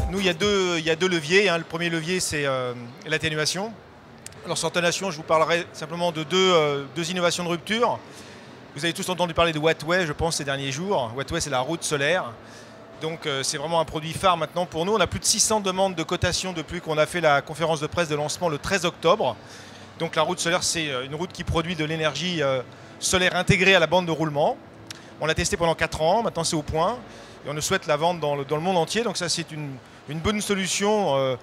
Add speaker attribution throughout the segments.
Speaker 1: Nous, il y a deux leviers. Le premier levier, c'est l'atténuation. Alors, sur l'atténuation, je vous parlerai simplement de deux innovations de rupture. Vous avez tous entendu parler de Wattway, je pense, ces derniers jours. Wattway, c'est la route solaire. Donc, c'est vraiment un produit phare maintenant pour nous. On a plus de 600 demandes de cotation depuis qu'on a fait la conférence de presse de lancement le 13 octobre. Donc, la route solaire, c'est une route qui produit de l'énergie solaire intégrée à la bande de roulement. On l'a testé pendant 4 ans. Maintenant, c'est au point. Et on souhaite la vendre dans le monde entier. Donc, ça, c'est une bonne solution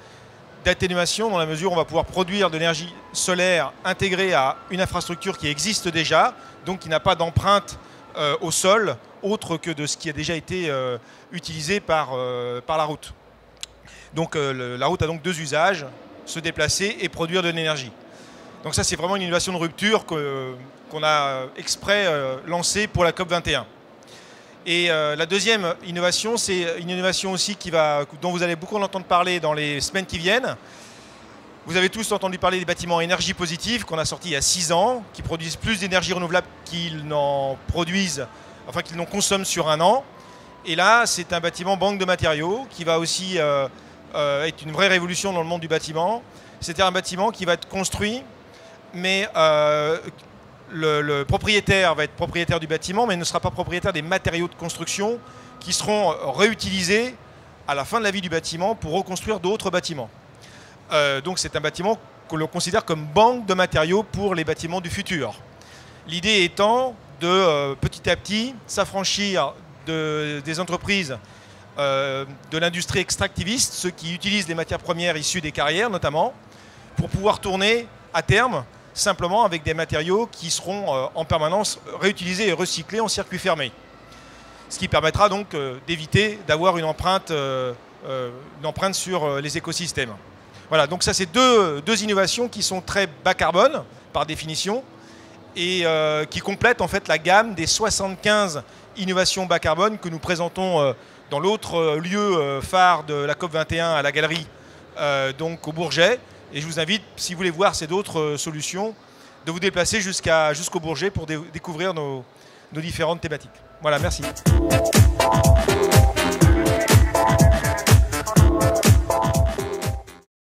Speaker 1: d'atténuation dans la mesure où on va pouvoir produire de l'énergie solaire intégrée à une infrastructure qui existe déjà, donc qui n'a pas d'empreinte au sol autre que de ce qui a déjà été utilisé par la route. Donc la route a donc deux usages, se déplacer et produire de l'énergie. Donc ça, c'est vraiment une innovation de rupture qu'on a exprès lancée pour la COP21. Et la deuxième innovation, c'est une innovation aussi dont vous allez beaucoup en entendre parler dans les semaines qui viennent. Vous avez tous entendu parler des bâtiments énergie positive qu'on a sortis il y a 6 ans, qui produisent plus d'énergie renouvelable qu'ils n'en produisent, enfin qu'ils n'en consomment sur un an. Et là, c'est un bâtiment banque de matériaux qui va aussi être une vraie révolution dans le monde du bâtiment. C'est un bâtiment qui va être construit, mais le propriétaire va être propriétaire du bâtiment, mais ne sera pas propriétaire des matériaux de construction qui seront réutilisés à la fin de la vie du bâtiment pour reconstruire d'autres bâtiments. Donc c'est un bâtiment que l'on considère comme banque de matériaux pour les bâtiments du futur. L'idée étant de petit à petit s'affranchir des entreprises de l'industrie extractiviste, ceux qui utilisent les matières premières issues des carrières notamment, pour pouvoir tourner à terme simplement avec des matériaux qui seront en permanence réutilisés et recyclés en circuit fermé. Ce qui permettra donc d'éviter d'avoir une empreinte sur les écosystèmes. Voilà, donc ça c'est deux innovations qui sont très bas carbone par définition et qui complètent en fait la gamme des 75 innovations bas carbone que nous présentons dans l'autre lieu phare de la COP21 à la galerie, donc au Bourget. Et je vous invite, si vous voulez voir ces d'autres solutions, de vous déplacer jusqu'au Bourget pour découvrir nos différentes thématiques. Voilà, merci.